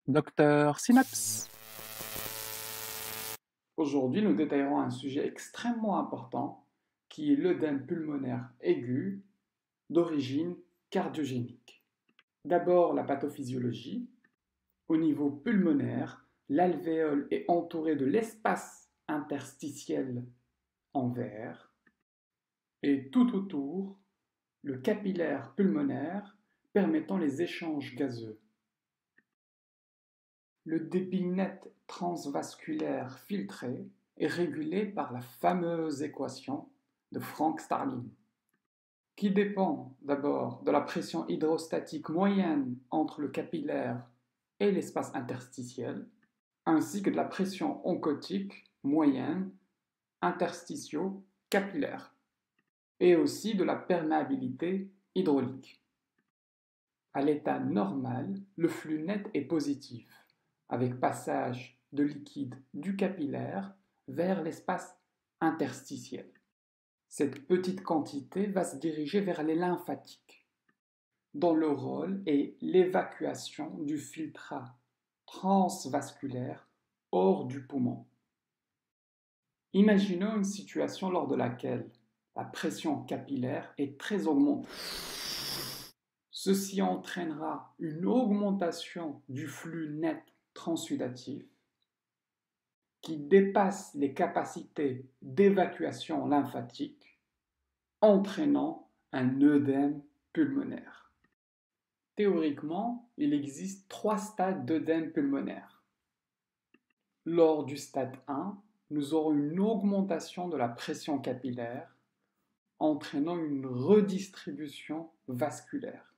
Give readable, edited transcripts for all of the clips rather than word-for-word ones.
Docteur Synapse. Aujourd'hui, nous détaillerons un sujet extrêmement important qui est l'œdème pulmonaire aigu d'origine cardiogénique. D'abord, la pathophysiologie. Au niveau pulmonaire, l'alvéole est entourée de l'espace interstitiel en verre et tout autour, le capillaire pulmonaire permettant les échanges gazeux. Le débit net transvasculaire filtré est régulé par la fameuse équation de Frank-Starling, qui dépend d'abord de la pression hydrostatique moyenne entre le capillaire et l'espace interstitiel, ainsi que de la pression oncotique moyenne interstitio-capillaire, et aussi de la perméabilité hydraulique. À l'état normal, le flux net est positif, avec passage de liquide du capillaire vers l'espace interstitiel. Cette petite quantité va se diriger vers les lymphatiques, dont le rôle est l'évacuation du filtrat transvasculaire hors du poumon. Imaginons une situation lors de laquelle la pression capillaire est très augmentée. Ceci entraînera une augmentation du flux net transsudatif qui dépasse les capacités d'évacuation lymphatique, entraînant un œdème pulmonaire. Théoriquement, il existe 3 stades d'œdème pulmonaire. Lors du stade 1, nous aurons une augmentation de la pression capillaire, entraînant une redistribution vasculaire.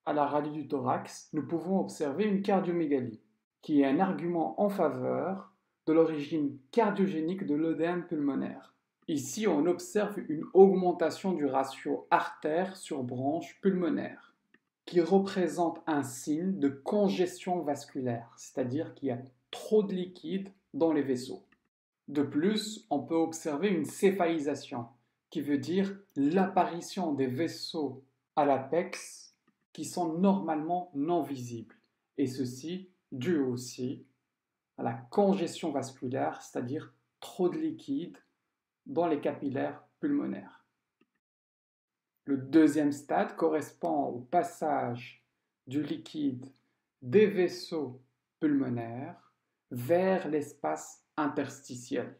À la radio du thorax, nous pouvons observer une cardiomégalie, qui est un argument en faveur de l'origine cardiogénique de l'œdème pulmonaire. Ici, on observe une augmentation du ratio artère sur branche pulmonaire, qui représente un signe de congestion vasculaire, c'est-à-dire qu'il y a trop de liquide dans les vaisseaux. De plus, on peut observer une céphalisation, qui veut dire l'apparition des vaisseaux à l'apex qui sont normalement non visibles, et ceci dû aussi à la congestion vasculaire, c'est-à-dire trop de liquide dans les capillaires pulmonaires. Le deuxième stade correspond au passage du liquide des vaisseaux pulmonaires vers l'espace interstitiel.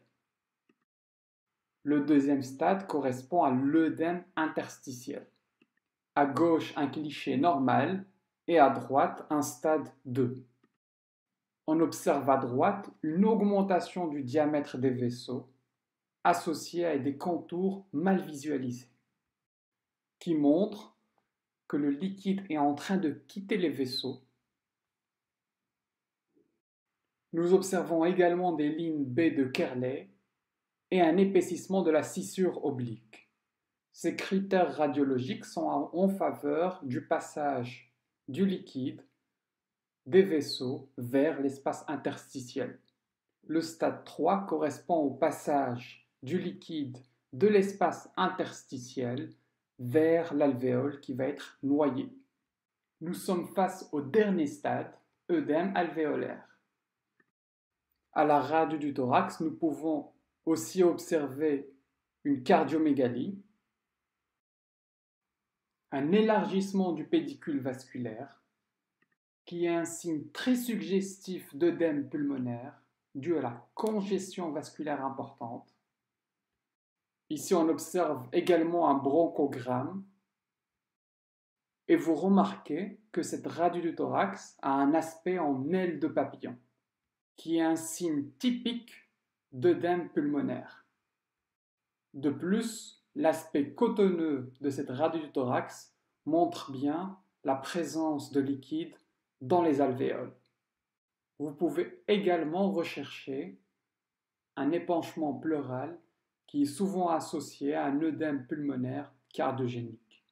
Le deuxième stade correspond à l'œdème interstitiel. À gauche, un cliché normal et à droite, un stade 2. On observe à droite une augmentation du diamètre des vaisseaux associée à des contours mal visualisés, qui montrent que le liquide est en train de quitter les vaisseaux. Nous observons également des lignes B de Kerley et un épaississement de la scissure oblique. Ces critères radiologiques sont en faveur du passage du liquide des vaisseaux vers l'espace interstitiel. Le stade 3 correspond au passage du liquide de l'espace interstitiel vers l'alvéole qui va être noyé. Nous sommes face au dernier stade, œdème alvéolaire. À la radio du thorax, nous pouvons aussi observer une cardiomégalie, un élargissement du pédicule vasculaire, qui est un signe très suggestif d'œdème pulmonaire dû à la congestion vasculaire importante. Ici, on observe également un bronchogramme et vous remarquez que cette radio du thorax a un aspect en aile de papillon, qui est un signe typique d'œdème pulmonaire. De plus, l'aspect cotonneux de cette radio du thorax montre bien la présence de liquide dans les alvéoles. Vous pouvez également rechercher un épanchement pleural qui est souvent associé à un œdème pulmonaire cardiogénique.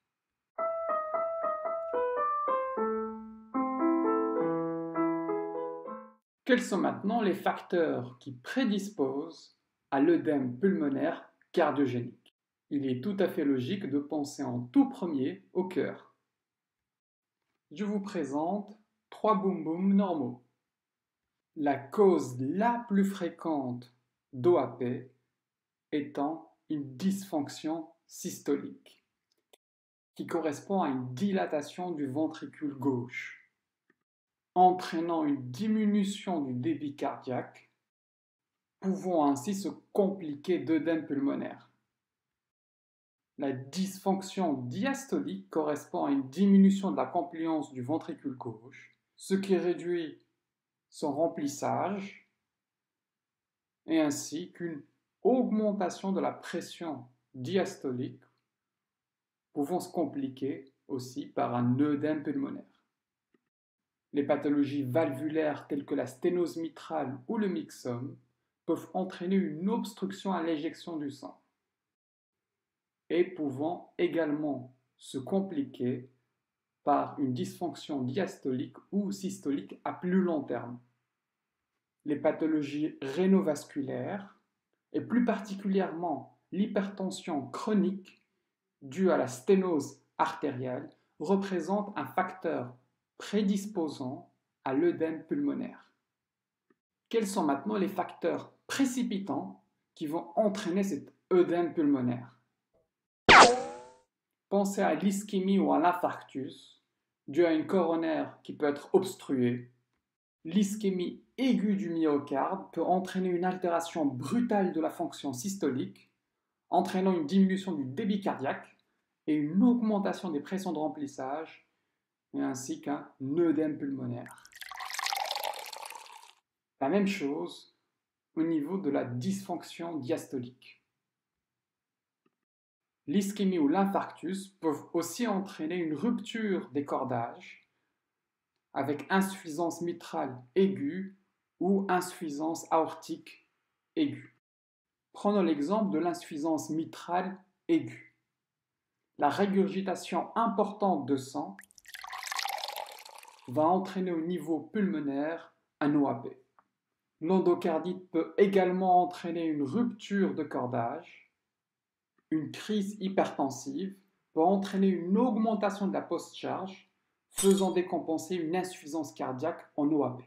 Quels sont maintenant les facteurs qui prédisposent à l'œdème pulmonaire cardiogénique? Il est tout à fait logique de penser en tout premier au cœur. Je vous présente 3 boum-boum normaux. La cause la plus fréquente d'OAP étant une dysfonction systolique, qui correspond à une dilatation du ventricule gauche, entraînant une diminution du débit cardiaque, pouvant ainsi se compliquer d'œdème pulmonaire. La dysfonction diastolique correspond à une diminution de la compliance du ventricule gauche, ce qui réduit son remplissage, et ainsi qu'une augmentation de la pression diastolique, pouvant se compliquer aussi par un œdème pulmonaire. Les pathologies valvulaires telles que la sténose mitrale ou le myxome peuvent entraîner une obstruction à l'éjection du sang et pouvant également se compliquer par une dysfonction diastolique ou systolique à plus long terme. Les pathologies rénovasculaires et plus particulièrement l'hypertension chronique due à la sténose artérielle représentent un facteur prédisposant à l'œdème pulmonaire. Quels sont maintenant les facteurs précipitants qui vont entraîner cet œdème pulmonaire? Pensez à l'ischémie ou à l'infarctus, dû à une coronaire qui peut être obstruée. L'ischémie aiguë du myocarde peut entraîner une altération brutale de la fonction systolique, entraînant une diminution du débit cardiaque et une augmentation des pressions de remplissage, ainsi qu'un œdème pulmonaire. La même chose au niveau de la dysfonction diastolique. L'ischémie ou l'infarctus peuvent aussi entraîner une rupture des cordages avec insuffisance mitrale aiguë ou insuffisance aortique aiguë. Prenons l'exemple de l'insuffisance mitrale aiguë. La régurgitation importante de sang va entraîner au niveau pulmonaire un OAP. L'endocardite peut également entraîner une rupture de cordage. Une crise hypertensive peut entraîner une augmentation de la post-charge, faisant décompenser une insuffisance cardiaque en OAP.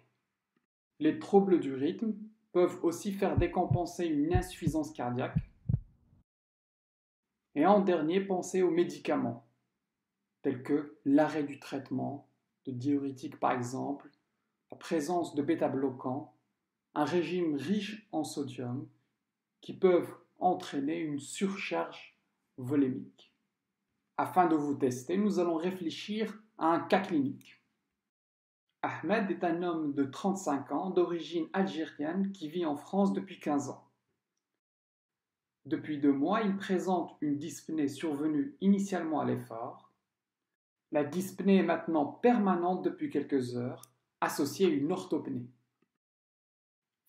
Les troubles du rythme peuvent aussi faire décompenser une insuffisance cardiaque. Et en dernier, pensez aux médicaments, tels que l'arrêt du traitement, de diurétiques par exemple, la présence de bêta-bloquants, un régime riche en sodium, qui peuvent entraîner une surcharge volémique. Afin de vous tester, nous allons réfléchir à un cas clinique. Ahmed est un homme de 35 ans d'origine algérienne qui vit en France depuis 15 ans. Depuis 2 mois, il présente une dyspnée survenue initialement à l'effort. La dyspnée est maintenant permanente depuis quelques heures, associée à une orthopnée.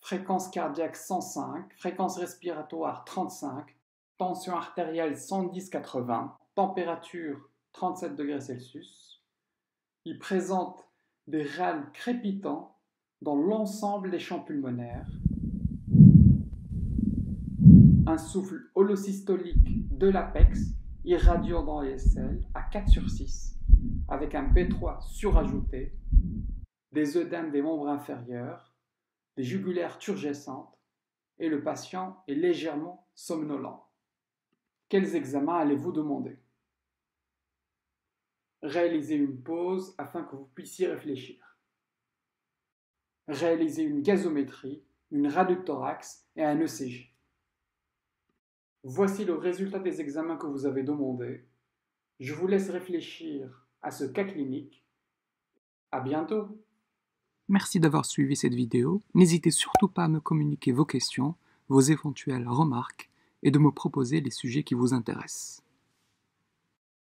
Fréquence cardiaque 105, fréquence respiratoire 35, tension artérielle 110-80, température 37 degrés Celsius. Il présente des râles crépitants dans l'ensemble des champs pulmonaires, un souffle holosystolique de l'apex irradiant dans les selles à 4/6 avec un B3 surajouté, des œdèmes des membres inférieurs, des jugulaires turgescentes et le patient est légèrement somnolent. Quels examens allez-vous demander? Réalisez une pause afin que vous puissiez réfléchir. Réalisez une gazométrie, une radiothorax et un ECG. Voici le résultat des examens que vous avez demandés. Je vous laisse réfléchir à ce cas clinique. À bientôt. Merci d'avoir suivi cette vidéo. N'hésitez surtout pas à me communiquer vos questions, vos éventuelles remarques et de me proposer les sujets qui vous intéressent.